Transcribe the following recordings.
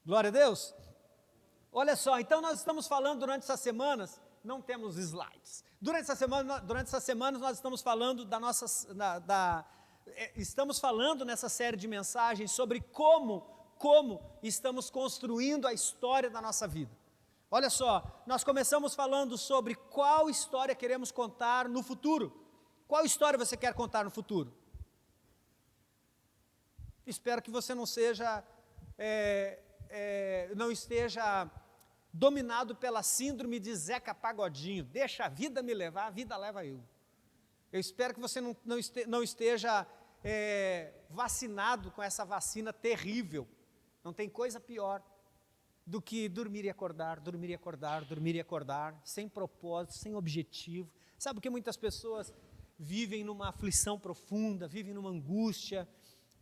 Glória a Deus. Olha só, então nós estamos falando durante essas semanas, não temos slides. Durante essas semanas nós estamos falando estamos falando nessa série de mensagens sobre como estamos construindo a história da nossa vida. Olha só, nós começamos falando sobre qual história queremos contar no futuro. Qual história você quer contar no futuro? Espero que você não esteja dominado pela síndrome de Zeca Pagodinho. Deixa a vida me levar, a vida leva eu. Eu espero que você não esteja vacinado com essa vacina terrível. Não tem coisa pior do que dormir e acordar, dormir e acordar, dormir e acordar, sem propósito, sem objetivo. Sabe por que muitas pessoas vivem numa aflição profunda, vivem numa angústia,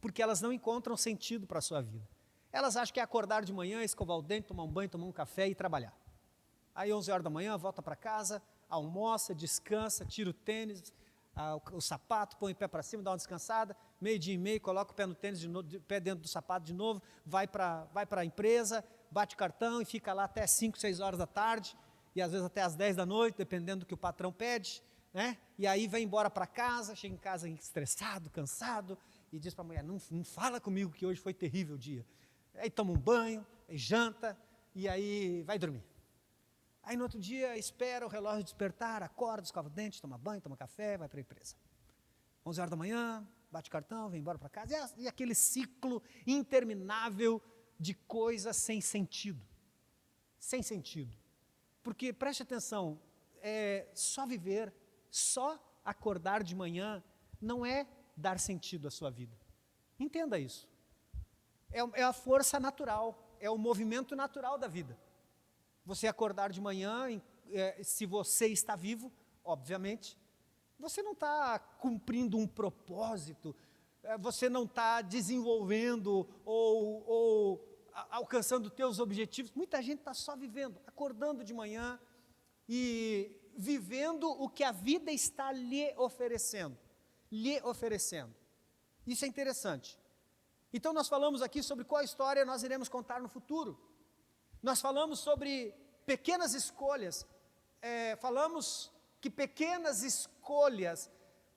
porque elas não encontram sentido para a sua vida. Elas acham que é acordar de manhã, escovar o dente, tomar um banho, tomar um café e trabalhar. Aí 11 horas da manhã, volta para casa, almoça, descansa, tira o tênis, o sapato, põe o pé para cima, dá uma descansada, meio-dia e meio, coloca o pé no tênis, o pé dentro do sapato de novo, vai para a empresa, bate cartão e fica lá até 5, 6 horas da tarde, e às vezes até às 10 da noite, dependendo do que o patrão pede, né? E aí vai embora para casa, chega em casa estressado, cansado, e diz para a mulher, não fala comigo que hoje foi terrível o dia. Aí toma um banho, aí janta, e aí vai dormir. Aí no outro dia espera o relógio despertar, acorda, escova o dente, toma banho, toma café, vai para a empresa. 11 horas da manhã, bate cartão, vem embora para casa, e aquele ciclo interminável de coisas sem sentido. Sem sentido. Porque, preste atenção, só viver, só acordar de manhã, não é dar sentido à sua vida. Entenda isso. É a força natural, é o movimento natural da vida. Você acordar de manhã, se você está vivo, obviamente, você não está cumprindo um propósito, você não está desenvolvendo ou alcançando teus objetivos. Muita gente está só vivendo, acordando de manhã e vivendo o que a vida está lhe oferecendo. Isso é interessante. Então nós falamos aqui sobre qual história nós iremos contar no futuro. Nós falamos sobre pequenas escolhas, falamos que pequenas escolhas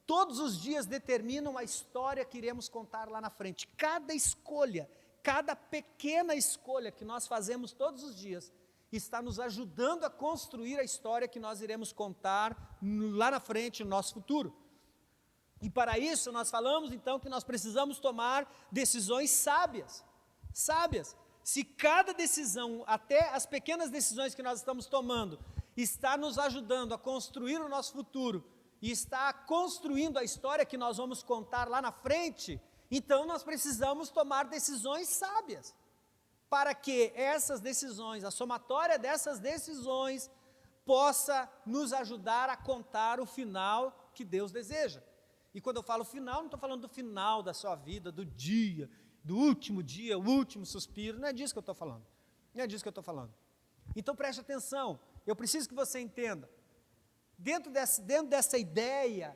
todos os dias determinam a história que iremos contar lá na frente. Cada escolha, cada pequena escolha que nós fazemos todos os dias, está nos ajudando a construir a história que nós iremos contar lá na frente, no nosso futuro. E para isso nós falamos então que nós precisamos tomar decisões sábias. Se cada decisão, até as pequenas decisões que nós estamos tomando, está nos ajudando a construir o nosso futuro e está construindo a história que nós vamos contar lá na frente, então nós precisamos tomar decisões sábias, para que essas decisões, a somatória dessas decisões, possa nos ajudar a contar o final que Deus deseja. E quando eu falo final, não estou falando do final da sua vida, do dia, do último dia, o último suspiro, não é disso que eu estou falando. Então preste atenção, eu preciso que você entenda, dentro dessa ideia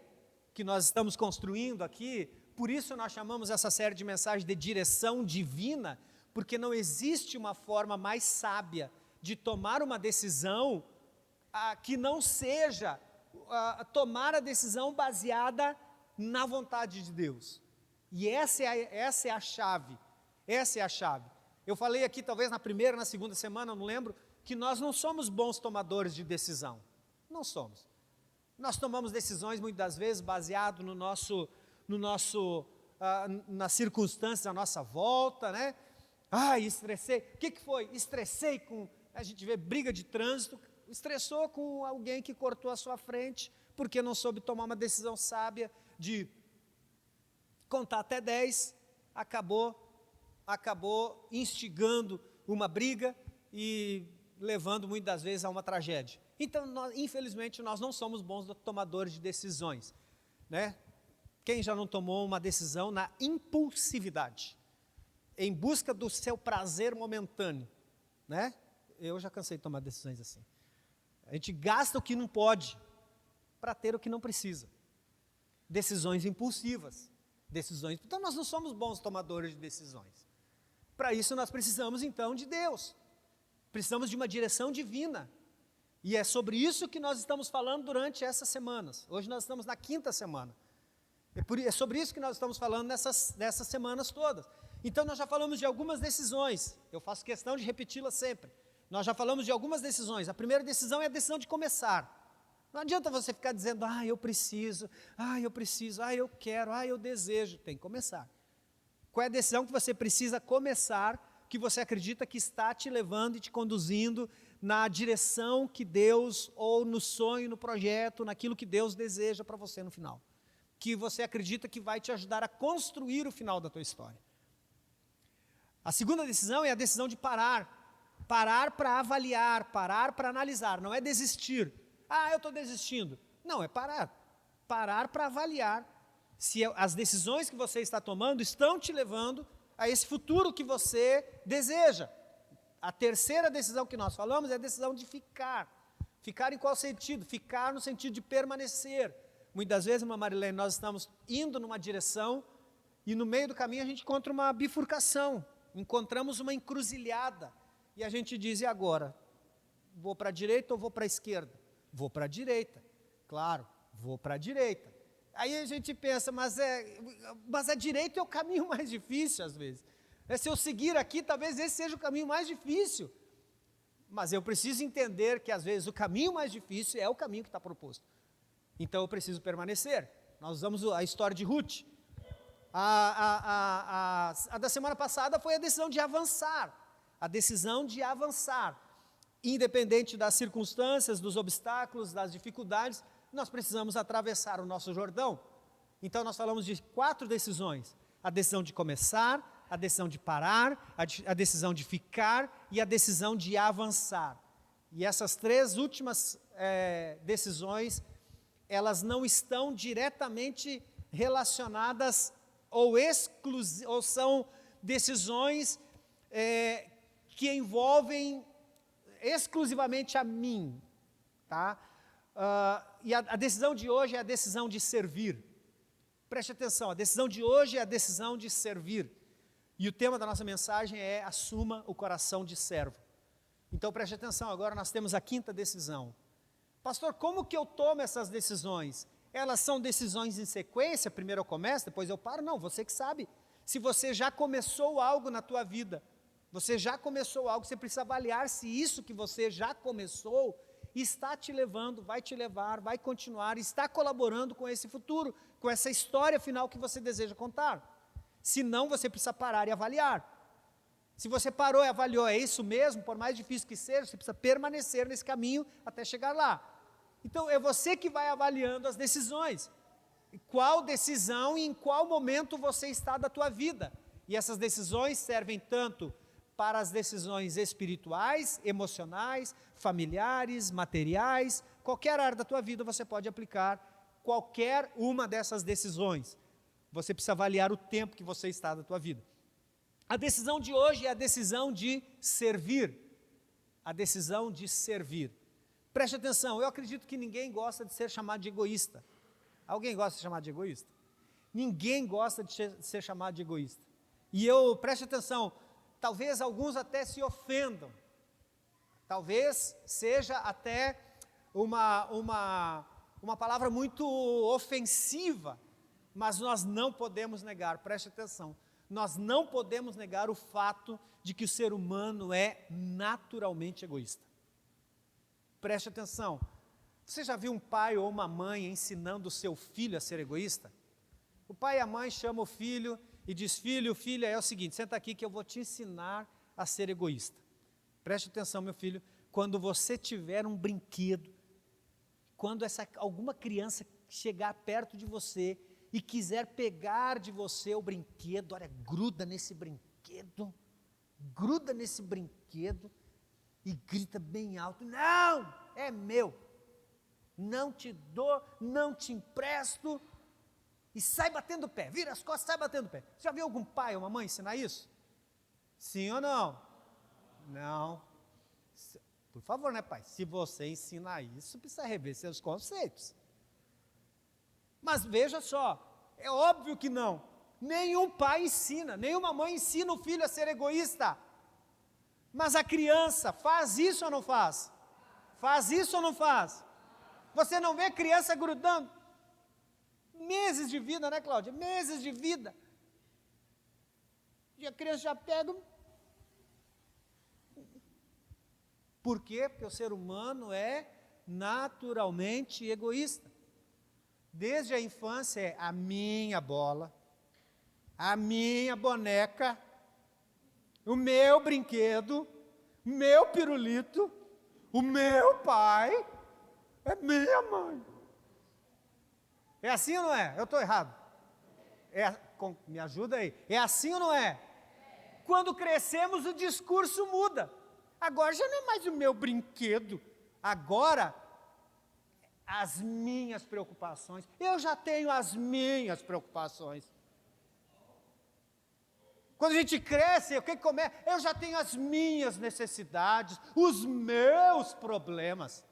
que nós estamos construindo aqui, por isso nós chamamos essa série de mensagens de direção divina, porque não existe uma forma mais sábia de tomar uma decisão que não seja tomar a decisão baseada na vontade de Deus. E essa é a chave. Eu falei aqui, talvez na primeira, na segunda semana, eu não lembro, que nós não somos bons tomadores de decisão. Não somos. Nós tomamos decisões, muitas das vezes, baseado nas circunstâncias à nossa volta, né? Estressei. O que foi? Estressei com... A gente vê briga de trânsito, estressou com alguém que cortou a sua frente, porque não soube tomar uma decisão sábia de contar até 10, acabou instigando uma briga e levando muitas das vezes a uma tragédia. Então, infelizmente, nós não somos bons tomadores de decisões, né? Quem já não tomou uma decisão na impulsividade, em busca do seu prazer momentâneo, né? Eu já cansei de tomar decisões assim. A gente gasta o que não pode para ter o que não precisa. Decisões impulsivas. Então nós não somos bons tomadores de decisões. Para isso nós precisamos então de Deus, precisamos de uma direção divina, e é sobre isso que nós estamos falando durante essas semanas. Hoje nós estamos na 5ª semana, é sobre isso que nós estamos falando nessas semanas todas. Então nós já falamos de algumas decisões, eu faço questão de repeti-las sempre. Nós já falamos de algumas decisões. A primeira decisão é a decisão de começar. Não adianta você ficar dizendo, eu preciso, eu quero, eu desejo. Tem que começar. Qual é a decisão que você precisa começar, que você acredita que está te levando e te conduzindo na direção que Deus, ou no sonho, no projeto, naquilo que Deus deseja para você no final? Que você acredita que vai te ajudar a construir o final da tua história. A segunda decisão é a decisão de parar. Parar para avaliar, parar para analisar, não é desistir. Eu estou desistindo. Não, é parar. Parar para avaliar se as decisões que você está tomando estão te levando a esse futuro que você deseja. A terceira decisão que nós falamos é a decisão de ficar. Ficar em qual sentido? Ficar no sentido de permanecer. Muitas vezes, irmã Marilene, nós estamos indo numa direção e no meio do caminho a gente encontra uma bifurcação, encontramos uma encruzilhada. E a gente diz, e agora? Vou para a direita ou vou para a esquerda? Vou para a direita, claro, vou para a direita. Aí a gente pensa, mas a direita é o caminho mais difícil às vezes. Se eu seguir aqui, talvez esse seja o caminho mais difícil. Mas eu preciso entender que às vezes o caminho mais difícil é o caminho que está proposto. Então eu preciso permanecer. Nós usamos a história de Ruth. A da semana passada foi a decisão de avançar. A decisão de avançar, independente das circunstâncias, dos obstáculos, das dificuldades, nós precisamos atravessar o nosso Jordão. Então nós falamos de 4 decisões: a decisão de começar, a decisão de parar, a decisão de ficar e a decisão de avançar. E essas 3 últimas decisões, elas não estão diretamente relacionadas ou são decisões que envolvem exclusivamente a mim, tá? E a decisão de hoje é a decisão de servir. Preste atenção, a decisão de hoje é a decisão de servir. E o tema da nossa mensagem é: assuma o coração de servo. Então preste atenção, agora nós temos a 5ª decisão. Pastor, como que eu tomo essas decisões? Elas são decisões em sequência? Primeiro eu começo, depois eu paro? Não, você que sabe. Se você já começou algo na tua vida, você já começou algo, você precisa avaliar se isso que você já começou está te levando, vai te levar, vai continuar, está colaborando com esse futuro, com essa história final que você deseja contar. Se não, você precisa parar e avaliar. Se você parou e avaliou, é isso mesmo, por mais difícil que seja, você precisa permanecer nesse caminho até chegar lá. Então é você que vai avaliando as decisões. Qual decisão e em qual momento você está da tua vida. E essas decisões servem tanto para as decisões espirituais, emocionais, familiares, materiais, qualquer área da tua vida você pode aplicar qualquer uma dessas decisões. Você precisa avaliar o tempo que você está da tua vida. A decisão de hoje é a decisão de servir. A decisão de servir. Preste atenção, eu acredito que ninguém gosta de ser chamado de egoísta. Alguém gosta de ser chamado de egoísta? Ninguém gosta de ser chamado de egoísta. E preste atenção, talvez alguns até se ofendam, talvez seja até uma palavra muito ofensiva, mas nós não podemos negar, preste atenção, nós não podemos negar o fato de que o ser humano é naturalmente egoísta. Preste atenção, você já viu um pai ou uma mãe ensinando o seu filho a ser egoísta? O pai e a mãe chamam o filho e diz: filho, filha, é o seguinte, senta aqui que eu vou te ensinar a ser egoísta. Preste atenção, meu filho, quando você tiver um brinquedo, quando alguma criança chegar perto de você e quiser pegar de você o brinquedo, olha, gruda nesse brinquedo e grita bem alto: não, é meu, não te dou, não te empresto. E sai batendo o pé, vira as costas, sai batendo o pé. Você já viu algum pai ou uma mãe ensinar isso? Sim ou não? Não. Por favor, né, pai? Se você ensinar isso, precisa rever seus conceitos. Mas veja só, é óbvio que não. Nenhum pai ensina, nenhuma mãe ensina o filho a ser egoísta. Mas a criança faz isso ou não faz? Faz isso ou não faz? Você não vê criança grudando? Meses de vida, né, Cláudia? Meses de vida. E a criança já pega. Por quê? Porque o ser humano é naturalmente egoísta. Desde a infância é a minha bola, a minha boneca, o meu brinquedo, o meu pirulito, o meu pai, é minha mãe. É assim ou não é? Eu estou errado? Me ajuda aí. É assim ou não é? Quando crescemos, o discurso muda. Agora já não é mais o meu brinquedo. Agora, as minhas preocupações. Eu já tenho as minhas preocupações. Quando a gente cresce, o que começa? Eu já tenho as minhas necessidades, os meus problemas.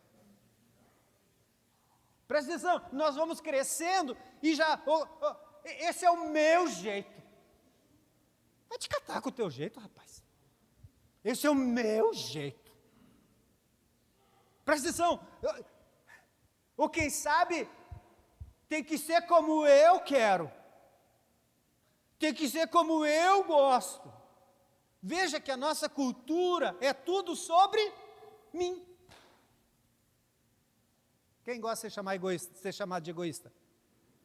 Presta atenção, nós vamos crescendo e já... esse é o meu jeito. Vai te catar com o teu jeito, rapaz. Esse é o meu jeito. Presta atenção. Ou quem sabe, tem que ser como eu quero. Tem que ser como eu gosto. Veja que a nossa cultura é tudo sobre mim. Quem gosta de ser chamado de egoísta?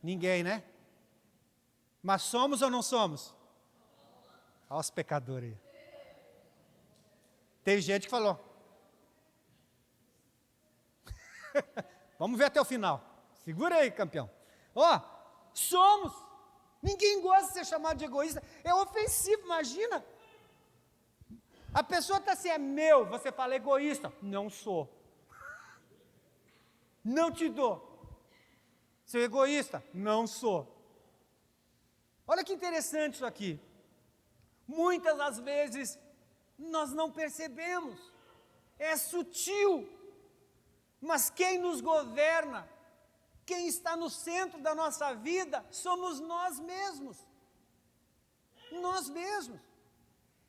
Ninguém, né? Mas somos ou não somos? Olha os pecadores aí. Tem gente que falou. Vamos ver até o final. Segura aí, campeão. Somos. Ninguém gosta de ser chamado de egoísta. É ofensivo, imagina. A pessoa está assim, é meu. Você fala egoísta. Não sou. Não te dou. Seu egoísta. Não sou. Olha que interessante isso aqui. Muitas das vezes nós não percebemos. É sutil. Mas quem nos governa, quem está no centro da nossa vida, somos nós mesmos. Nós mesmos.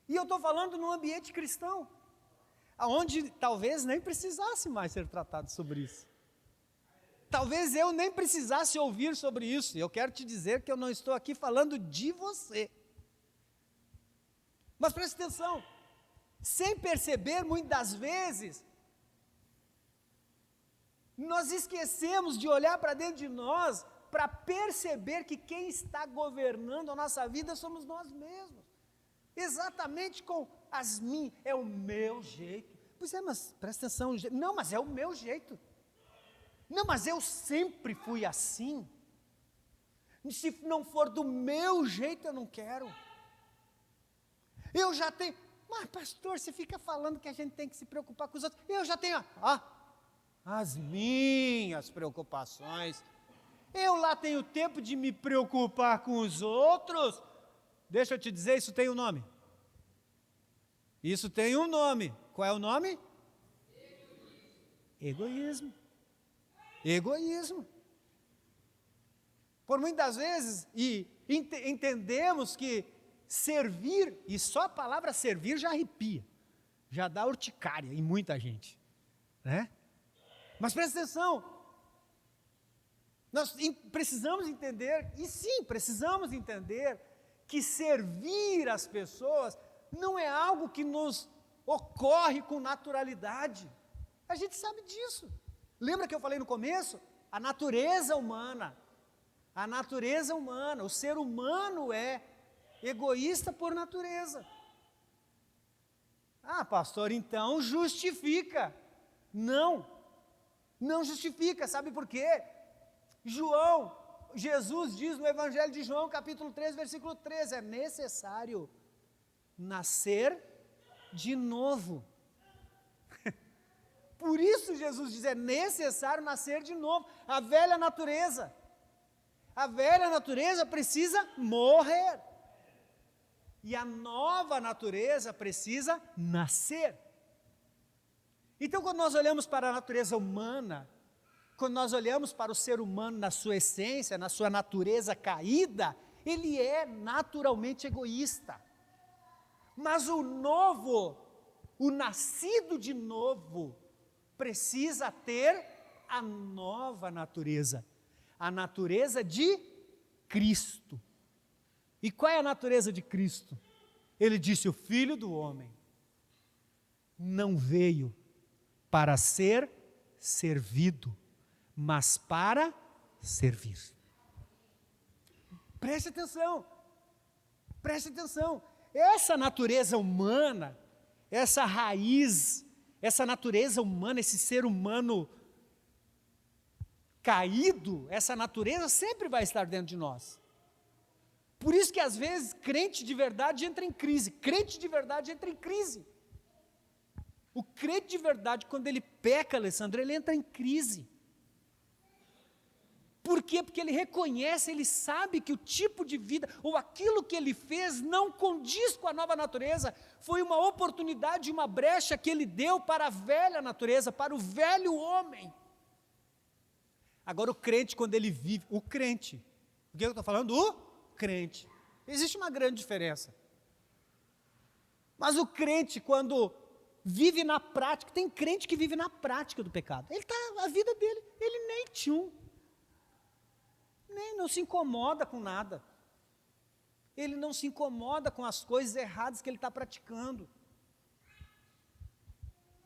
E eu estou falando num ambiente cristão, onde talvez nem precisasse mais ser tratado sobre isso. Talvez eu nem precisasse ouvir sobre isso. E eu quero te dizer que eu não estou aqui falando de você. Mas preste atenção, sem perceber, muitas das vezes, nós esquecemos de olhar para dentro de nós, para perceber que quem está governando a nossa vida somos nós mesmos. Exatamente com as minhas, é o meu jeito. Pois é, mas presta atenção, não, mas é o meu jeito. Não, mas eu sempre fui assim. Se não for do meu jeito, eu não quero. Eu já tenho, mas pastor, você fica falando que a gente tem que se preocupar com os outros. Eu já tenho, as minhas preocupações. Eu lá tenho tempo de me preocupar com os outros. Deixa eu te dizer, isso tem um nome. Isso tem um nome. Qual é o nome? Egoísmo. Egoísmo. Por muitas vezes, entendemos que servir, e só a palavra servir já arrepia, já dá urticária em muita gente, né? Mas presta atenção, nós precisamos entender, e sim, precisamos entender, que servir as pessoas não é algo que nos ocorre com naturalidade. A gente sabe disso. Lembra que eu falei no começo? A natureza humana, o ser humano é egoísta por natureza. Pastor, então justifica. Não justifica, sabe por quê? Jesus diz no Evangelho de João, capítulo 3, versículo 13, é necessário nascer de novo. Por isso Jesus diz, é necessário nascer de novo. A velha natureza precisa morrer. E a nova natureza precisa nascer. Então, quando nós olhamos para a natureza humana, quando nós olhamos para o ser humano na sua essência, na sua natureza caída, ele é naturalmente egoísta. Mas o novo, o nascido de novo, precisa ter a nova natureza, a natureza de Cristo. E qual é a natureza de Cristo? Ele disse: o Filho do Homem não veio para ser servido, mas para servir. Preste atenção, preste atenção. Essa natureza humana, essa raiz, essa natureza humana, esse ser humano caído, essa natureza sempre vai estar dentro de nós. Por isso que às vezes crente de verdade entra em crise, crente de verdade entra em crise. O crente de verdade, quando ele peca, Alessandro, ele entra em crise. Por quê? Porque ele reconhece, ele sabe que o tipo de vida, ou aquilo que ele fez, não condiz com a nova natureza. Foi uma oportunidade, uma brecha que ele deu para a velha natureza, para o velho homem. Agora o crente, quando ele vive, o crente, o que eu estou falando? O crente. Existe uma grande diferença. Mas o crente, quando vive na prática, tem crente que vive na prática do pecado. Ele está, a vida dele, ele nem não se incomoda com nada. Ele não se incomoda com as coisas erradas que ele está praticando.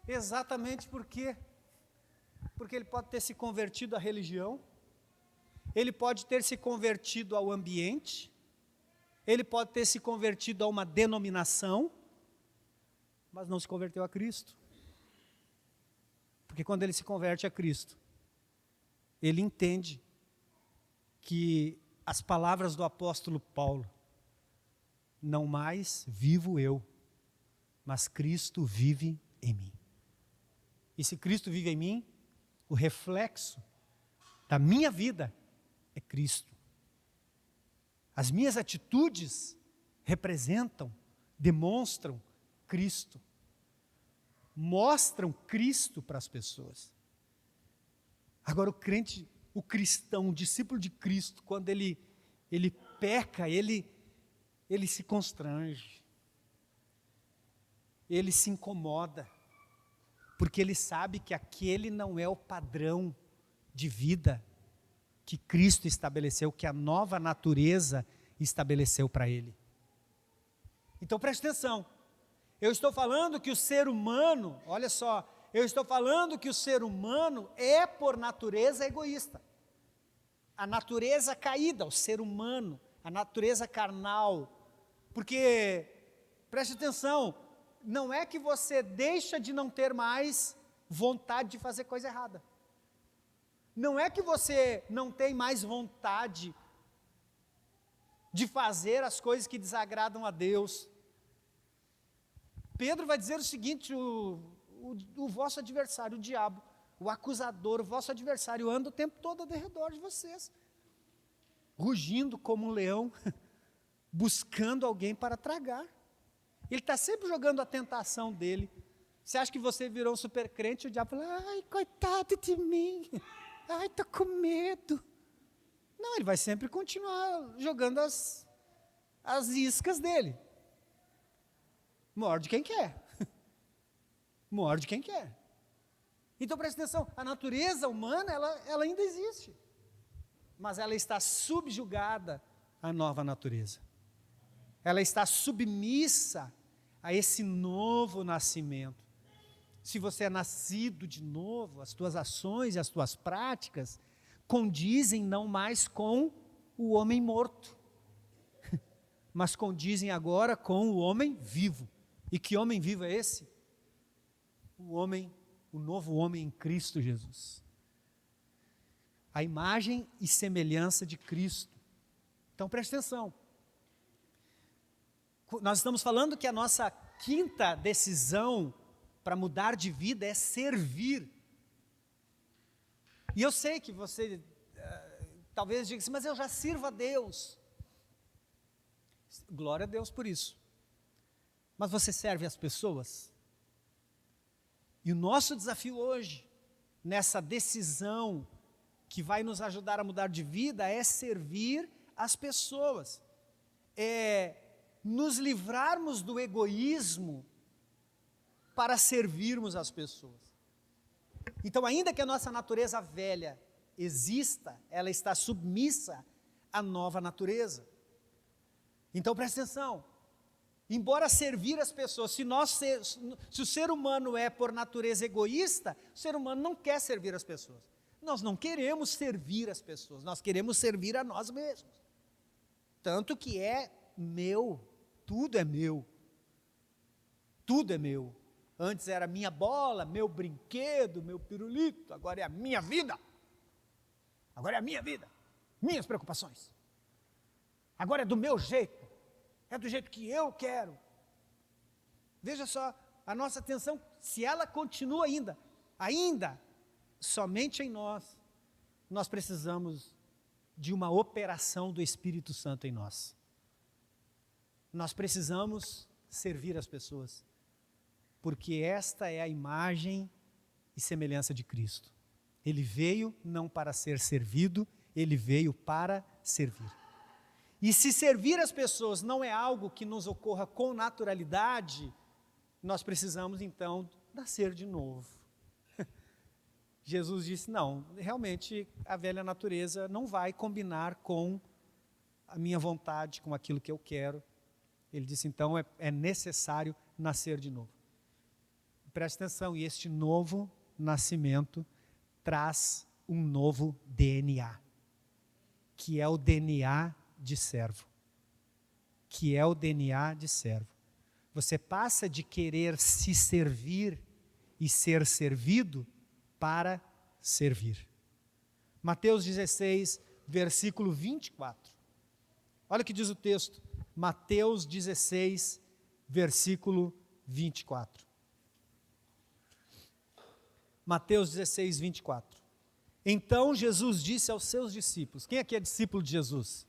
Exatamente por quê? Porque ele pode ter se convertido à religião, ele pode ter se convertido ao ambiente, ele pode ter se convertido a uma denominação, mas não se converteu a Cristo. Porque quando ele se converte a Cristo, ele entende que as palavras do apóstolo Paulo, não mais vivo eu, mas Cristo vive em mim. E se Cristo vive em mim, o reflexo da minha vida é Cristo. As minhas atitudes representam, demonstram Cristo. Mostram Cristo para as pessoas. Agora o crente, o cristão, o discípulo de Cristo, quando ele peca, ele se constrange. Ele se incomoda. Porque ele sabe que aquele não é o padrão de vida que Cristo estabeleceu, que a nova natureza estabeleceu para ele. Então preste atenção, eu estou falando que o ser humano, olha só, eu estou falando que o ser humano é por natureza egoísta. A natureza caída, o ser humano, a natureza carnal. Porque, preste atenção, não é que você deixa de não ter mais vontade de fazer coisa errada. Não é que você não tem mais vontade de fazer as coisas que desagradam a Deus. Pedro vai dizer o seguinte, o vosso adversário, o diabo, o acusador, o vosso adversário anda o tempo todo ao redor de vocês, rugindo como um leão, buscando alguém para tragar. Ele está sempre jogando a tentação dele. Você acha que você virou um super crente e o diabo fala: ai, coitado de mim, ai, estou com medo. Não, ele vai sempre continuar jogando as iscas dele. Morde quem quer. Morde quem quer. Então preste atenção, a natureza humana, ela ainda existe. Mas ela está subjugada à nova natureza. Ela está submissa a esse novo nascimento. Se você é nascido de novo, as tuas ações e as tuas práticas condizem não mais com o homem morto, mas condizem agora com o homem vivo. E que homem vivo é esse? O novo homem em Cristo Jesus. A imagem e semelhança de Cristo. Então preste atenção. Nós estamos falando que a nossa quinta decisão para mudar de vida é servir. E eu sei que você talvez diga assim, mas eu já sirvo a Deus. Glória a Deus por isso. Mas você serve as pessoas? E o nosso desafio hoje, nessa decisão que vai nos ajudar a mudar de vida, é servir as pessoas. nos livrarmos do egoísmo para servirmos as pessoas. Então, ainda que a nossa natureza velha exista, ela está submissa à nova natureza. Então, presta atenção. Embora servir as pessoas, se o ser humano é por natureza egoísta, o ser humano não quer servir as pessoas. Nós não queremos servir as pessoas, nós queremos servir a nós mesmos. Tanto que é meu, tudo é meu. Tudo é meu. Antes era minha bola, meu brinquedo, meu pirulito, agora é a minha vida. Agora é a minha vida, minhas preocupações. Agora é do meu jeito. É do jeito que eu quero. Veja só, a nossa atenção, se ela continua ainda, somente em nós precisamos de uma operação do Espírito Santo em nós. Nós precisamos servir as pessoas, porque esta é a imagem e semelhança de Cristo. Ele veio não para ser servido, ele veio para servir. E se servir as pessoas não é algo que nos ocorra com naturalidade, nós precisamos então nascer de novo. Jesus disse, não, realmente a velha natureza não vai combinar com a minha vontade, com aquilo que eu quero. Ele disse, então é necessário nascer de novo. Preste atenção, e este novo nascimento traz um novo DNA, que é o DNA de servo. Que é o DNA de servo. Você passa de querer se servir e ser servido para servir. Mateus 16, versículo 24. Olha o que diz o texto. Mateus 16, versículo 24. Mateus 16, 24. Então Jesus disse aos seus discípulos. Quem aqui é discípulo de Jesus?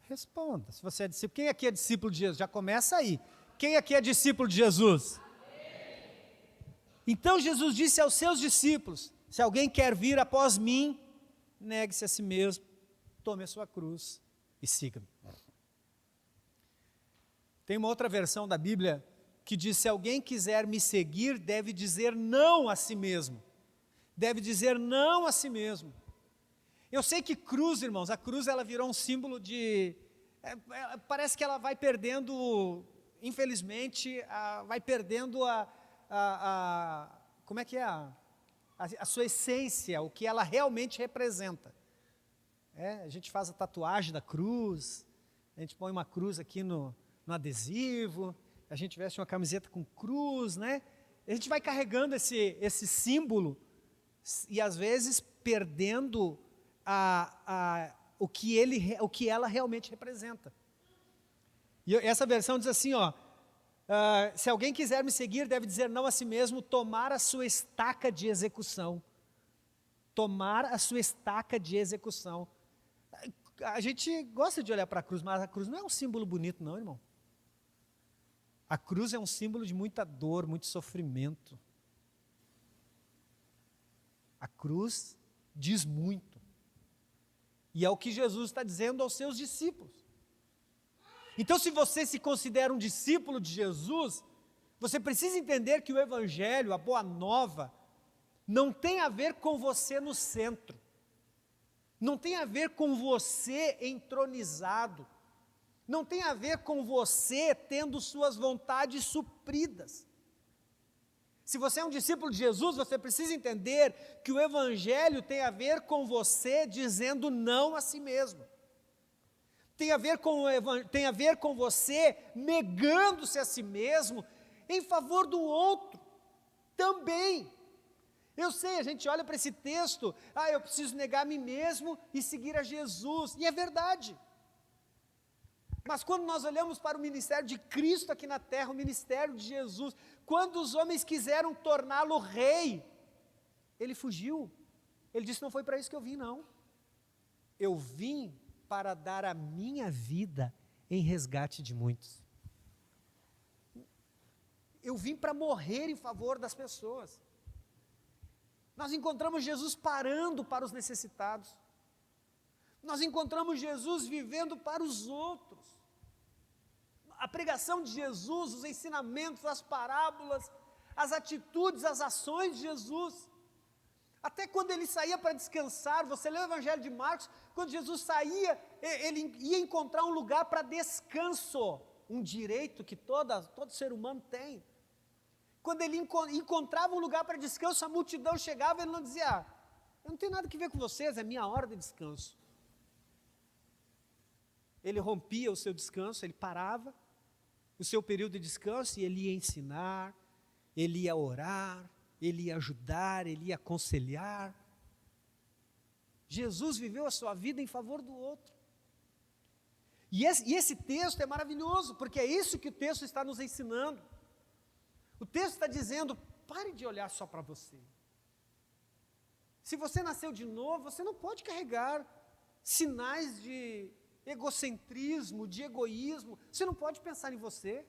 Responda, se você é discípulo. Quem aqui é discípulo de Jesus? Já começa aí. Quem aqui é discípulo de Jesus? Então Jesus disse aos seus discípulos, se alguém quer vir após mim, negue-se a si mesmo, tome a sua cruz e siga-me. Tem uma outra versão da Bíblia que diz, se alguém quiser me seguir, deve dizer não a si mesmo. Deve dizer não a si mesmo. Eu sei que cruz, irmãos, a cruz ela virou um símbolo de... parece que ela vai perdendo, infelizmente, vai perdendo como é que é? A sua essência, o que ela realmente representa. A gente faz a tatuagem da cruz, a gente põe uma cruz aqui no adesivo, a gente veste uma camiseta com cruz, né? A gente vai carregando esse símbolo e às vezes perdendo o que ela realmente representa. E essa versão diz assim, se alguém quiser me seguir, deve dizer não a si mesmo, tomar a sua estaca de execução. Tomar a sua estaca de execução. A gente gosta de olhar para a cruz, mas a cruz não é um símbolo bonito não, irmão. A cruz é um símbolo de muita dor, muito sofrimento. A cruz diz muito. E é o que Jesus está dizendo aos seus discípulos. Então, se você se considera um discípulo de Jesus, você precisa entender que o Evangelho, a Boa Nova, não tem a ver com você no centro. Não tem a ver com você entronizado. Não tem a ver com você tendo suas vontades supridas. Se você é um discípulo de Jesus, você precisa entender que o Evangelho tem a ver com você dizendo não a si mesmo. Tem a ver com você negando-se a si mesmo em favor do outro também. Eu sei, a gente olha para esse texto, eu preciso negar a mim mesmo e seguir a Jesus, e é verdade. Mas quando nós olhamos para o ministério de Cristo aqui na terra, o ministério de Jesus, quando os homens quiseram torná-lo rei, ele fugiu. Ele disse, não foi para isso que eu vim, não. Eu vim para dar a minha vida em resgate de muitos. Eu vim para morrer em favor das pessoas. Nós encontramos Jesus parando para os necessitados. Nós encontramos Jesus vivendo para os outros. A pregação de Jesus, os ensinamentos, as parábolas, as atitudes, as ações de Jesus. Até quando ele saía para descansar, você lê o Evangelho de Marcos, quando Jesus saía, ele ia encontrar um lugar para descanso, um direito que todo ser humano tem. Quando ele encontrava um lugar para descanso, a multidão chegava e ele não dizia, eu não tenho nada que ver com vocês, é minha hora de descanso. Ele rompia o seu descanso, ele parava o seu período de descanso e ele ia ensinar, ele ia orar, ele ia ajudar, ele ia aconselhar. Jesus viveu a sua vida em favor do outro. E esse texto é maravilhoso, porque é isso que o texto está nos ensinando. O texto está dizendo, pare de olhar só para você. Se você nasceu de novo, você não pode carregar sinais de egocentrismo, de egoísmo. Você não pode pensar em você.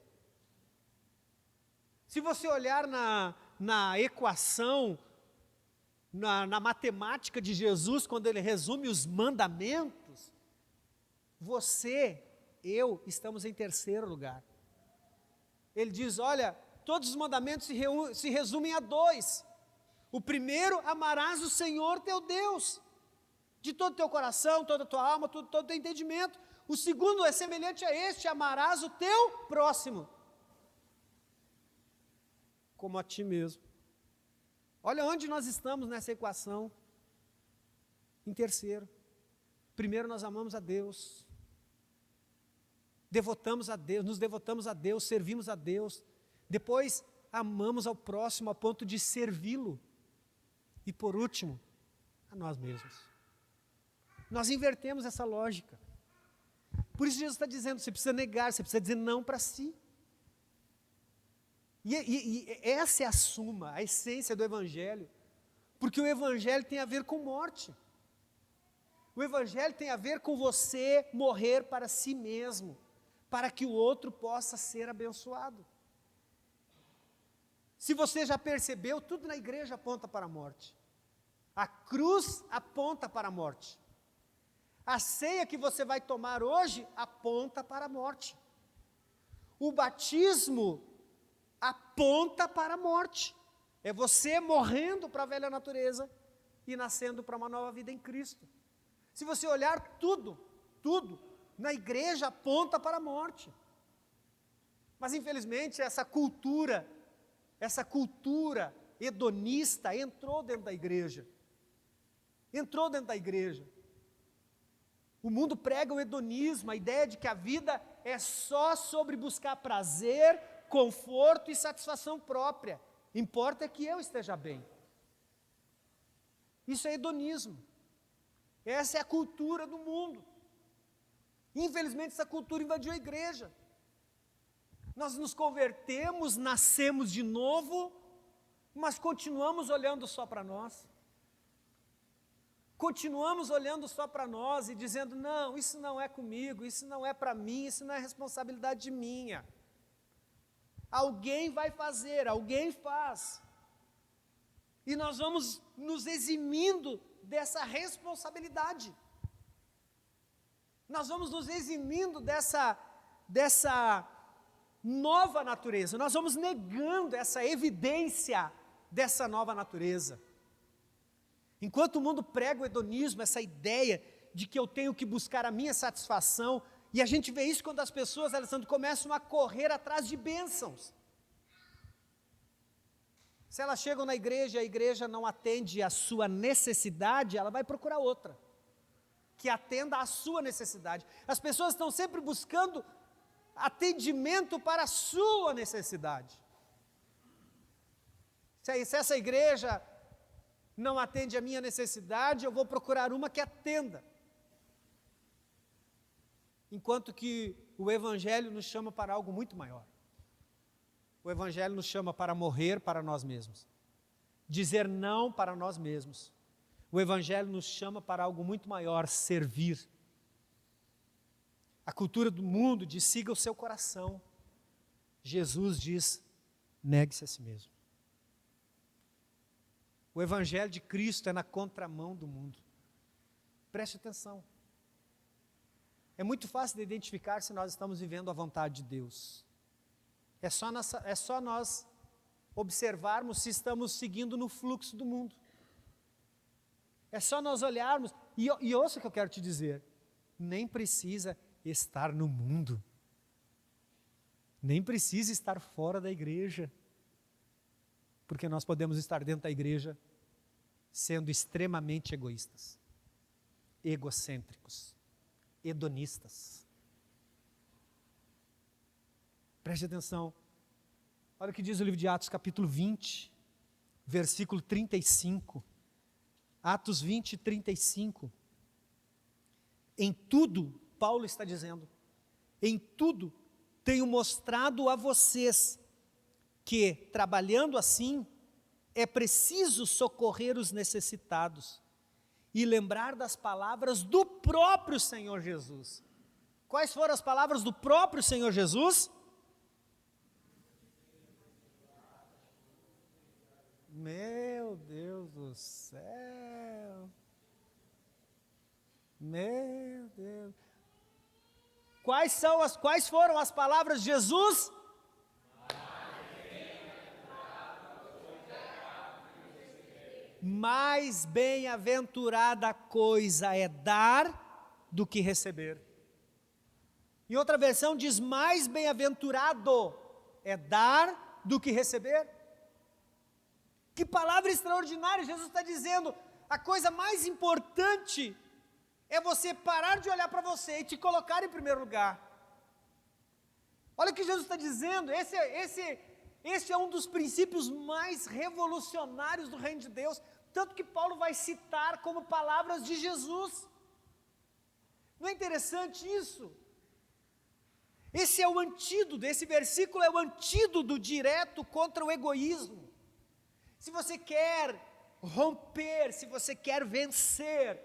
Se você olhar na equação, na matemática de Jesus, quando ele resume os mandamentos, você, eu, estamos em terceiro lugar. Ele diz, olha, todos os mandamentos se resumem a 2. O primeiro, amarás o Senhor teu Deus, de todo o teu coração, toda a tua alma, todo o teu entendimento. O segundo é semelhante a este, amarás o teu próximo, como a ti mesmo. Olha onde nós estamos nessa equação. Em terceiro. Primeiro nós amamos a Deus, devotamos a Deus, nos devotamos a Deus, servimos a Deus. Depois amamos ao próximo a ponto de servi-lo. E por último, a nós mesmos. Nós invertemos essa lógica. Por isso Jesus está dizendo, você precisa negar, você precisa dizer não para si. E essa é a suma, a essência do Evangelho. Porque o Evangelho tem a ver com morte. O Evangelho tem a ver com você morrer para si mesmo, para que o outro possa ser abençoado. Se você já percebeu, tudo na igreja aponta para a morte. A cruz aponta para a morte. A ceia que você vai tomar hoje aponta para a morte. O batismo aponta para a morte. É você morrendo para a velha natureza e nascendo para uma nova vida em Cristo. Se você olhar tudo na igreja aponta para a morte. Mas infelizmente essa cultura hedonista entrou dentro da igreja. O mundo prega o hedonismo, a ideia de que a vida é só sobre buscar prazer, conforto e satisfação própria. Importa é que eu esteja bem. Isso é hedonismo. Essa é a cultura do mundo. Infelizmente essa cultura invadiu a igreja. Nós nos convertemos, nascemos de novo, mas continuamos olhando só para nós. Continuamos olhando só para nós e dizendo, não, isso não é comigo, isso não é para mim, isso não é responsabilidade minha. Alguém vai fazer, alguém faz. E nós vamos nos eximindo dessa responsabilidade. Nós vamos nos eximindo dessa nova natureza. Nós vamos negando essa evidência dessa nova natureza. Enquanto o mundo prega o hedonismo, essa ideia de que eu tenho que buscar a minha satisfação, e a gente vê isso quando as pessoas, Alessandro, começam a correr atrás de bênçãos. Se elas chegam na igreja e a igreja não atende a sua necessidade, ela vai procurar outra, que atenda à sua necessidade. As pessoas estão sempre buscando atendimento para a sua necessidade. Se essa igreja não atende a minha necessidade, eu vou procurar uma que atenda. Enquanto que o Evangelho nos chama para algo muito maior. O Evangelho nos chama para morrer para nós mesmos. Dizer não para nós mesmos. O Evangelho nos chama para algo muito maior, servir. A cultura do mundo diz, siga o seu coração. Jesus diz, negue-se a si mesmo. O Evangelho de Cristo é na contramão do mundo. Preste atenção. É muito fácil de identificar se nós estamos vivendo a vontade de Deus. É só nós observarmos se estamos seguindo no fluxo do mundo. É só nós olharmos, e ouça o que eu quero te dizer, nem precisa estar no mundo, nem precisa estar fora da igreja, porque nós podemos estar dentro da igreja sendo extremamente egoístas, egocêntricos, hedonistas. Preste atenção, olha o que diz o livro de Atos, capítulo 20, versículo 35. Atos 20, 35. Em tudo, Paulo está dizendo, em tudo tenho mostrado a vocês que, trabalhando assim, é preciso socorrer os necessitados e lembrar das palavras do próprio Senhor Jesus. Quais foram as palavras do próprio Senhor Jesus? Meu Deus do céu. Meu Deus. Quais foram as palavras de Jesus? Mais bem-aventurada coisa é dar do que receber. Em outra versão diz, mais bem-aventurado é dar do que receber. Que palavra extraordinária, Jesus está dizendo, a coisa mais importante é você parar de olhar para você e te colocar em primeiro lugar. Olha o que Jesus está dizendo, esse é um dos princípios mais revolucionários do reino de Deus, tanto que Paulo vai citar como palavras de Jesus. Não é interessante isso? Esse é o antídoto, esse versículo é o antídoto direto contra o egoísmo. Se você quer romper, se você quer vencer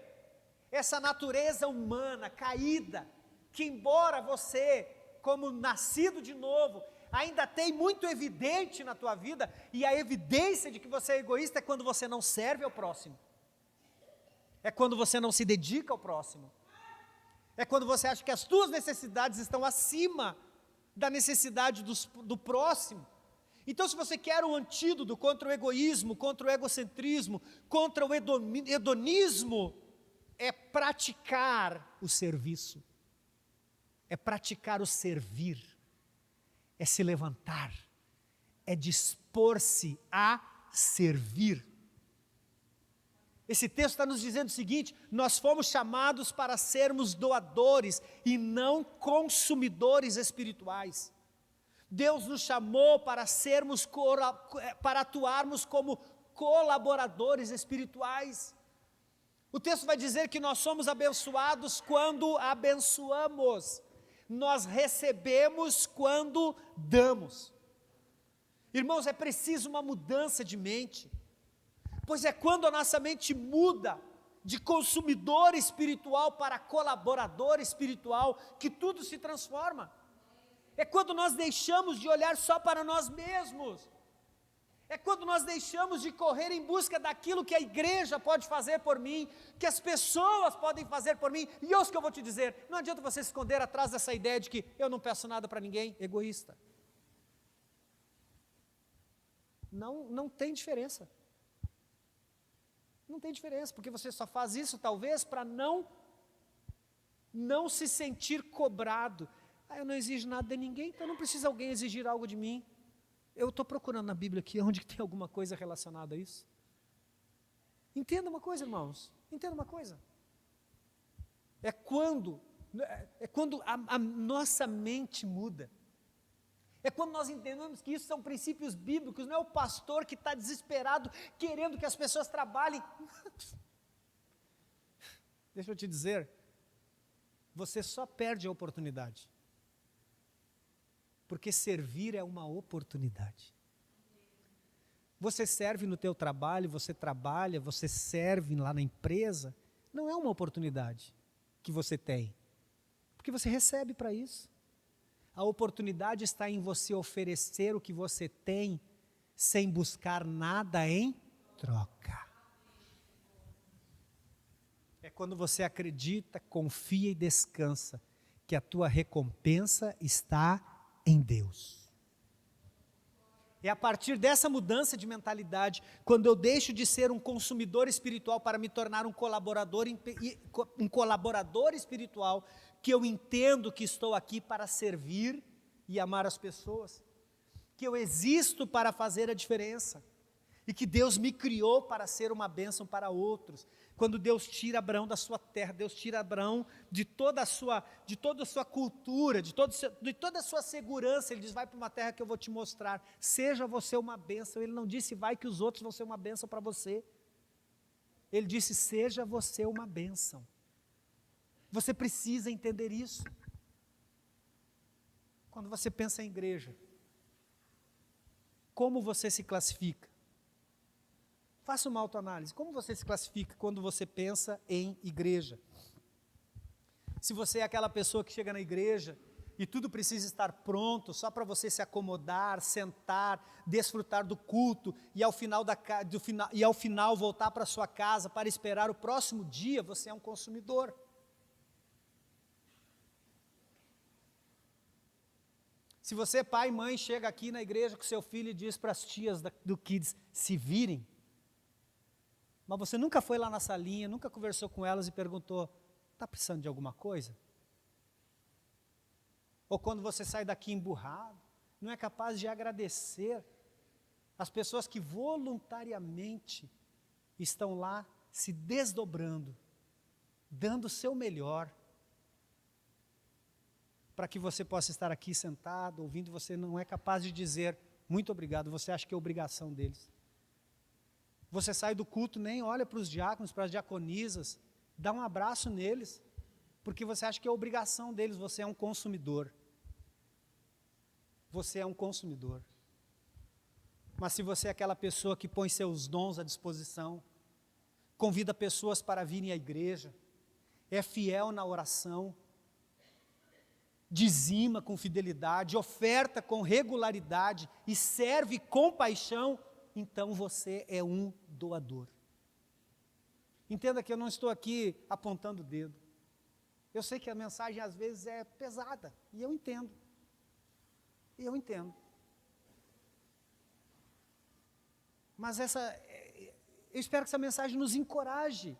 essa natureza humana caída, que embora você, como nascido de novo, ainda tem muito evidente na tua vida, e a evidência de que você é egoísta é quando você não serve ao próximo, é quando você não se dedica ao próximo, é quando você acha que as tuas necessidades estão acima da necessidade do próximo. Então, se você quer um antídoto contra o egoísmo, contra o egocentrismo, contra o hedonismo, é praticar o serviço, é praticar o servir, é se levantar, é dispor-se a servir. Esse texto está nos dizendo o seguinte, nós fomos chamados para sermos doadores e não consumidores espirituais. Deus nos chamou para atuarmos como colaboradores espirituais. O texto vai dizer que nós somos abençoados quando abençoamos, nós recebemos quando damos. Irmãos, é preciso uma mudança de mente, pois é quando a nossa mente muda de consumidor espiritual para colaborador espiritual que tudo se transforma. É quando nós deixamos de olhar só para nós mesmos. É quando nós deixamos de correr em busca daquilo que a igreja pode fazer por mim, que as pessoas podem fazer por mim. E ouça o que eu vou te dizer, não adianta você se esconder atrás dessa ideia de que eu não peço nada para ninguém, egoísta. Não tem diferença. Não tem diferença, porque você só faz isso talvez para não se sentir cobrado. Eu não exijo nada de ninguém, então não precisa alguém exigir algo de mim. Eu estou procurando na Bíblia aqui, onde tem alguma coisa relacionada a isso. Entenda uma coisa, irmãos, entenda uma coisa. É quando a nossa mente muda. É quando nós entendemos que isso são princípios bíblicos, não é o pastor que está desesperado, querendo que as pessoas trabalhem. Deixa eu te dizer, você só perde a oportunidade. Porque servir é uma oportunidade. Você serve no teu trabalho, você trabalha, você serve lá na empresa, não é uma oportunidade que você tem, porque você recebe para isso. A oportunidade está em você oferecer o que você tem, sem buscar nada em troca. É quando você acredita, confia e descansa, que a tua recompensa está em Deus. É a partir dessa mudança de mentalidade, quando eu deixo de ser um consumidor espiritual para me tornar um colaborador espiritual, que eu entendo que estou aqui para servir e amar as pessoas, que eu existo para fazer a diferença, e que Deus me criou para ser uma bênção para outros. Quando Deus tira Abraão da sua terra, Deus tira Abraão de toda a sua cultura, de toda a sua segurança, Ele diz, vai para uma terra que eu vou te mostrar, seja você uma bênção. Ele não disse, vai que os outros vão ser uma bênção para você. Ele disse, seja você uma bênção. Você precisa entender isso. Quando você pensa em igreja, como você se classifica? Faça uma autoanálise. Como você se classifica quando você pensa em igreja? Se você é aquela pessoa que chega na igreja e tudo precisa estar pronto, só para você se acomodar, sentar, desfrutar do culto e ao final voltar para sua casa para esperar o próximo dia, você é um consumidor. Se você, pai e mãe, chega aqui na igreja com seu filho e diz para as tias do Kids se virem, mas você nunca foi lá na salinha, nunca conversou com elas e perguntou, está precisando de alguma coisa? Ou quando você sai daqui emburrado, não é capaz de agradecer as pessoas que voluntariamente estão lá se desdobrando, dando o seu melhor, para que você possa estar aqui sentado, ouvindo, você não é capaz de dizer, muito obrigado, você acha que é obrigação deles. Você sai do culto, nem olha para os diáconos, para as diaconisas, dá um abraço neles, porque você acha que é obrigação deles, você é um consumidor. Você é um consumidor. Mas se você é aquela pessoa que põe seus dons à disposição, convida pessoas para virem à igreja, é fiel na oração, dizima com fidelidade, oferta com regularidade e serve com paixão, então você é um doador. Entenda que eu não estou aqui apontando o dedo. Eu sei que a mensagem às vezes é pesada, e eu entendo. Mas eu espero que essa mensagem nos encoraje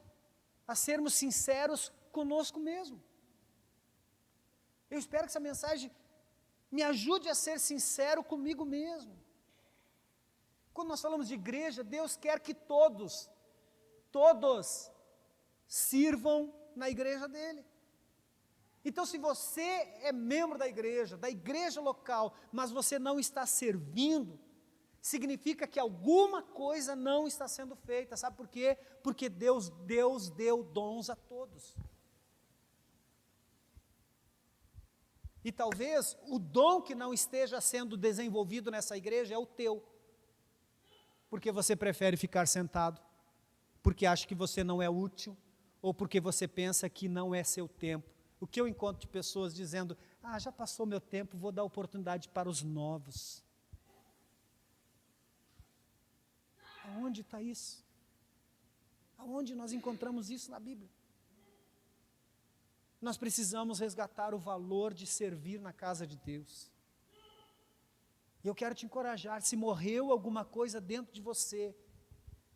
a sermos sinceros conosco mesmo. Eu espero que essa mensagem me ajude a ser sincero comigo mesmo. Quando nós falamos de igreja, Deus quer que todos sirvam na igreja dele. Então, se você é membro da igreja local, mas você não está servindo, significa que alguma coisa não está sendo feita. Sabe por quê? Porque Deus deu dons a todos. E talvez o dom que não esteja sendo desenvolvido nessa igreja é o teu. Porque você prefere ficar sentado, porque acha que você não é útil, ou porque você pensa que não é seu tempo. O que eu encontro de pessoas dizendo, já passou meu tempo, vou dar oportunidade para os novos. Aonde está isso? Aonde nós encontramos isso na Bíblia? Nós precisamos resgatar o valor de servir na casa de Deus. E eu quero te encorajar, se morreu alguma coisa dentro de você,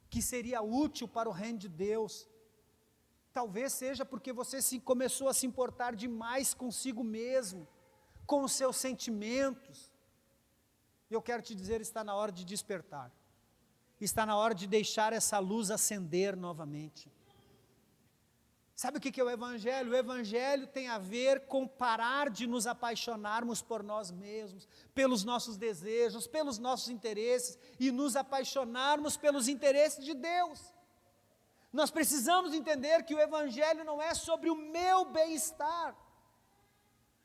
que seria útil para o reino de Deus, talvez seja porque você começou a se importar demais consigo mesmo, com os seus sentimentos. Eu quero te dizer, está na hora de despertar. Está na hora de deixar essa luz acender novamente. Sabe o que é o Evangelho? O Evangelho tem a ver com parar de nos apaixonarmos por nós mesmos, pelos nossos desejos, pelos nossos interesses, e nos apaixonarmos pelos interesses de Deus. Nós precisamos entender que o Evangelho não é sobre o meu bem-estar.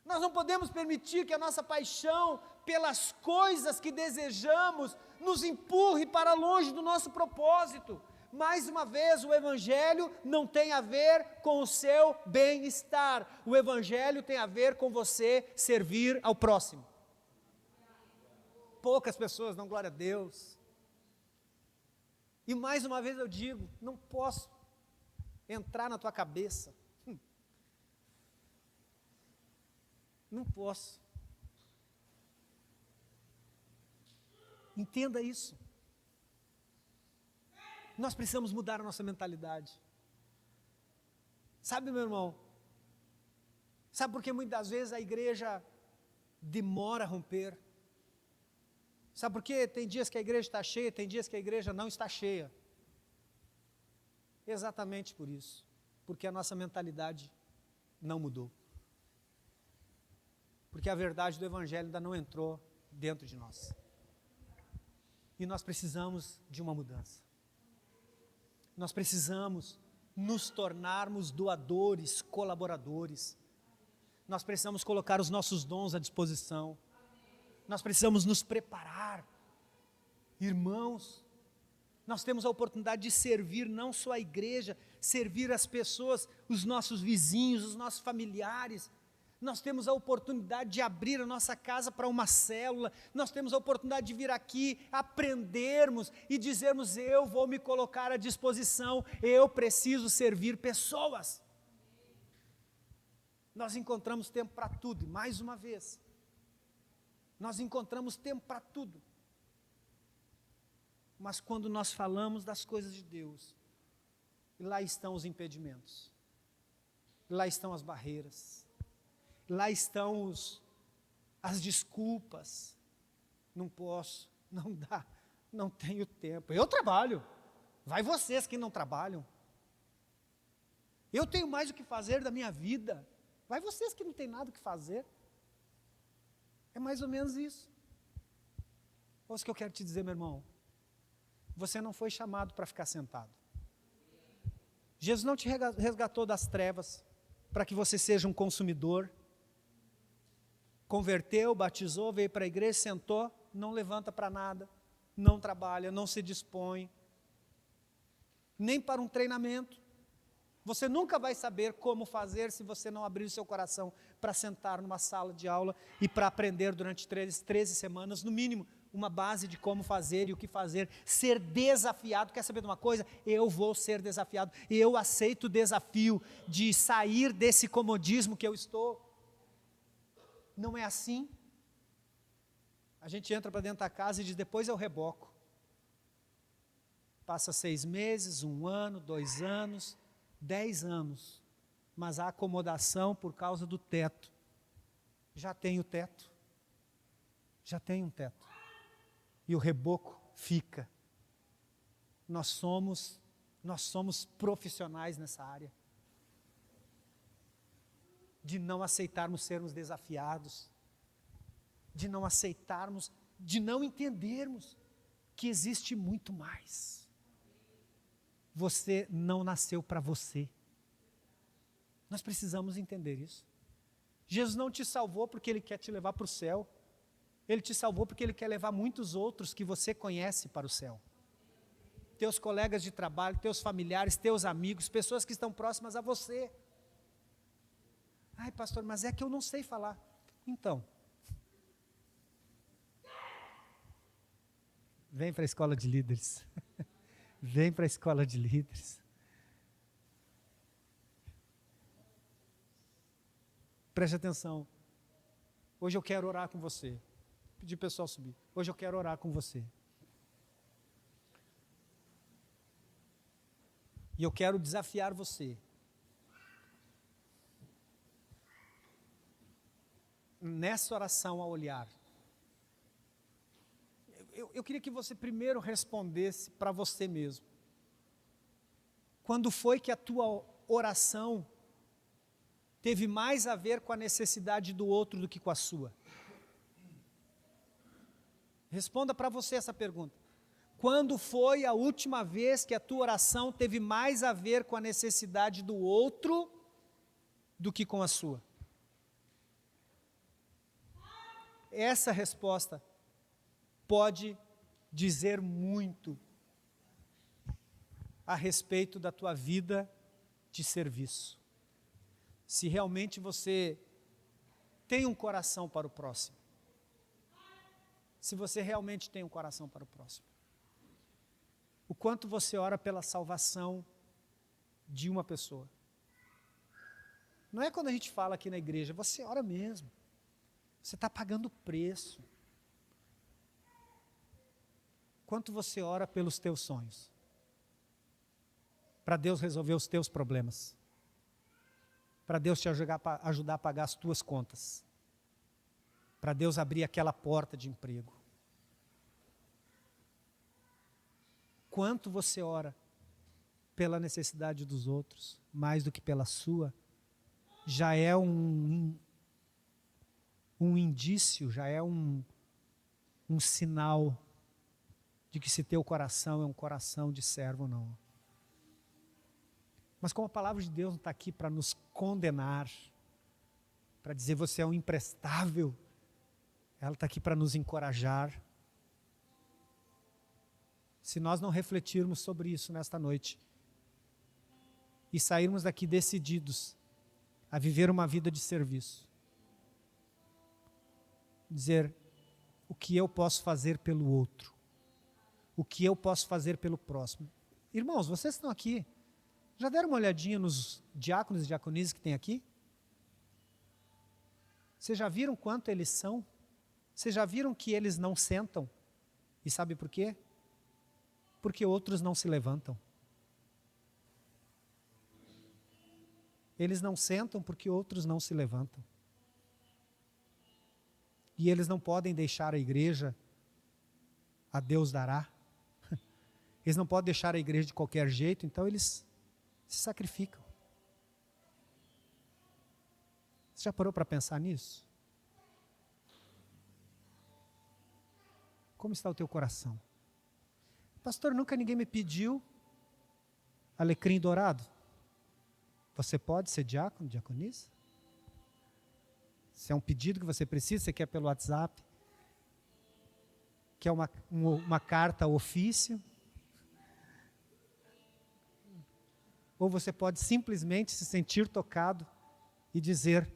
Nós não podemos permitir que a nossa paixão pelas coisas que desejamos nos empurre para longe do nosso propósito. Mais uma vez, o Evangelho não tem a ver com o seu bem-estar. O Evangelho tem a ver com você servir ao próximo. Poucas pessoas dão glória a Deus. E mais uma vez eu digo, não posso entrar na tua cabeça. Não posso. Entenda isso. Nós precisamos mudar a nossa mentalidade. Sabe, meu irmão? Sabe por que muitas vezes a igreja demora a romper? Sabe por quê? Tem dias que a igreja está cheia, tem dias que a igreja não está cheia. Exatamente por isso. Porque a nossa mentalidade não mudou. Porque a verdade do Evangelho ainda não entrou dentro de nós. E nós precisamos de uma mudança. Nós precisamos nos tornarmos doadores, colaboradores. Nós precisamos colocar os nossos dons à disposição. Nós precisamos nos preparar. Irmãos, nós temos a oportunidade de servir não só a igreja, servir as pessoas, os nossos vizinhos, os nossos familiares. Nós temos a oportunidade de abrir a nossa casa para uma célula. Nós temos a oportunidade de vir aqui, aprendermos e dizermos: eu vou me colocar à disposição, eu preciso servir pessoas. Nós encontramos tempo para tudo, e mais uma vez, nós encontramos tempo para tudo. Mas quando nós falamos das coisas de Deus, lá estão os impedimentos, lá estão as barreiras, lá estão as desculpas. Não posso, não dá, não tenho tempo. Eu trabalho, vai vocês que não trabalham. Eu tenho mais o que fazer da minha vida, vai vocês que não têm nada o que fazer. É mais ou menos isso. Ouça o que eu quero te dizer, meu irmão. Você não foi chamado para ficar sentado. Jesus não te resgatou das trevas para que você seja um consumidor. Converteu, batizou, veio para a igreja, sentou, não levanta para nada, não trabalha, não se dispõe, nem para um treinamento. Você nunca vai saber como fazer se você não abrir o seu coração para sentar numa sala de aula e para aprender durante 13 semanas, no mínimo, uma base de como fazer e o que fazer, ser desafiado. Quer saber de uma coisa? Eu vou ser desafiado, eu aceito o desafio de sair desse comodismo que eu estou. Não é assim? A gente entra para dentro da casa e diz: depois eu reboco. Passa 6 meses, 1 ano, 2 anos, 10 anos, mas a acomodação por causa do teto. Já tem o teto, já tem um teto, e o reboco fica. Nós somos profissionais nessa área, de não aceitarmos sermos desafiados, de não aceitarmos, de não entendermos que existe muito mais. Você não nasceu para você. Nós precisamos entender isso. Jesus não te salvou porque Ele quer te levar para o céu. Ele te salvou porque Ele quer levar muitos outros que você conhece para o céu. Teus colegas de trabalho, teus familiares, teus amigos, pessoas que estão próximas a você. Ai, pastor, mas é que eu não sei falar. Então, vem para a escola de líderes. Vem para a escola de líderes. Preste atenção. Hoje eu quero orar com você. Pedir o pessoal subir. Hoje eu quero orar com você. E eu quero desafiar você. Nessa oração a olhar. Eu queria que você primeiro respondesse para você mesmo. Quando foi que a tua oração teve mais a ver com a necessidade do outro do que com a sua? Responda para você essa pergunta. Quando foi a última vez que a tua oração teve mais a ver com a necessidade do outro do que com a sua? Essa resposta pode dizer muito a respeito da tua vida de serviço. Se realmente você tem um coração para o próximo. Se você realmente tem um coração para o próximo. O quanto você ora pela salvação de uma pessoa. Não é quando a gente fala aqui na igreja, você ora mesmo. Você está pagando preço. Quanto você ora pelos teus sonhos? Para Deus resolver os teus problemas. Para Deus te ajudar a pagar as tuas contas. Para Deus abrir aquela porta de emprego. Quanto você ora pela necessidade dos outros, mais do que pela sua, já é um indício, já é um sinal de que se teu coração é um coração de servo ou não. Mas como a palavra de Deus não está aqui para nos condenar, para dizer você é um imprestável, ela está aqui para nos encorajar. Se nós não refletirmos sobre isso nesta noite, e sairmos daqui decididos a viver uma vida de serviço, dizer o que eu posso fazer pelo outro, o que eu posso fazer pelo próximo. Irmãos, vocês estão aqui, já deram uma olhadinha nos diáconos e diaconisas que tem aqui? Vocês já viram quanto eles são? Vocês já viram que eles não sentam? E sabe por quê? Porque outros não se levantam. Eles não sentam porque outros não se levantam. E eles não podem deixar a igreja, a Deus dará. Eles não podem deixar a igreja de qualquer jeito, então eles se sacrificam. Você já parou para pensar nisso? Como está o teu coração? Pastor, nunca ninguém me pediu alecrim dourado. Você pode ser diácono, diaconisa? Se é um pedido que você precisa, você quer pelo WhatsApp, quer uma carta ofício, ou você pode simplesmente se sentir tocado e dizer,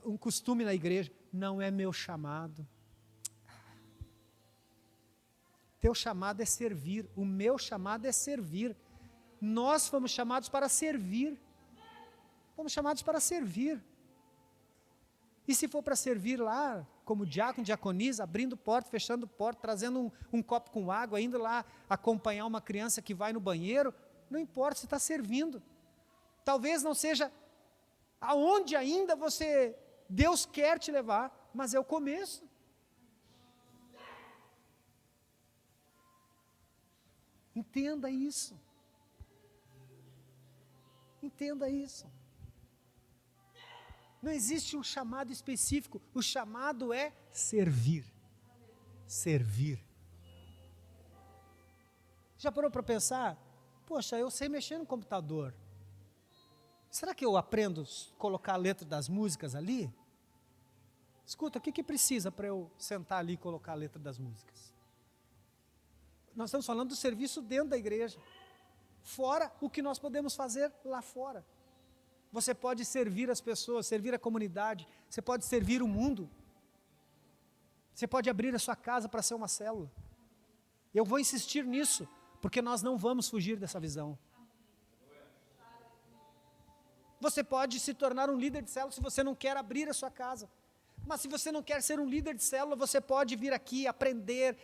um costume na igreja, não é meu chamado. Teu chamado é servir, o meu chamado é servir. Nós fomos chamados para servir. Fomos chamados para servir. E se for para servir lá, como diácono, diaconisa, abrindo porta, fechando porta, trazendo um copo com água, indo lá acompanhar uma criança que vai no banheiro, não importa, você está servindo. Talvez não seja aonde ainda Deus quer te levar, mas é o começo. Entenda isso. Entenda isso. Não existe um chamado específico, o chamado é servir. Servir. Já parou para pensar? Poxa, eu sei mexer no computador. Será que eu aprendo a colocar a letra das músicas ali? Escuta, o que precisa para eu sentar ali e colocar a letra das músicas? Nós estamos falando do serviço dentro da igreja. Fora o que nós podemos fazer lá fora. Você pode servir as pessoas, servir a comunidade, você pode servir o mundo. Você pode abrir a sua casa para ser uma célula. Eu vou insistir nisso, porque nós não vamos fugir dessa visão. Você pode se tornar um líder de célula se você não quer abrir a sua casa. Mas se você não quer ser um líder de célula, você pode vir aqui aprender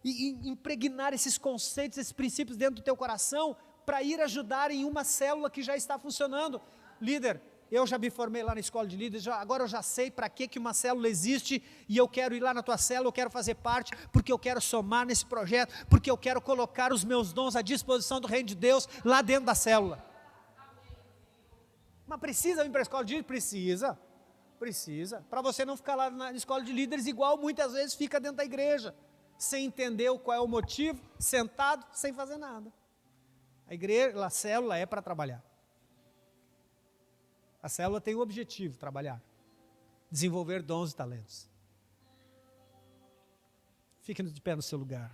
e impregnar esses conceitos, esses princípios dentro do teu coração para ir ajudar em uma célula que já está funcionando. Líder, eu já me formei lá na escola de líderes, agora eu já sei para que uma célula existe e eu quero ir lá na tua célula, eu quero fazer parte, porque eu quero somar nesse projeto, porque eu quero colocar os meus dons à disposição do reino de Deus lá dentro da célula. Mas precisa vir para a escola de líderes? Precisa. Para você não ficar lá na escola de líderes igual muitas vezes fica dentro da igreja, sem entender qual é o motivo, sentado, sem fazer nada. A igreja, a célula é para trabalhar. A célula tem o objetivo, trabalhar. Desenvolver dons e talentos. Fique de pé no seu lugar.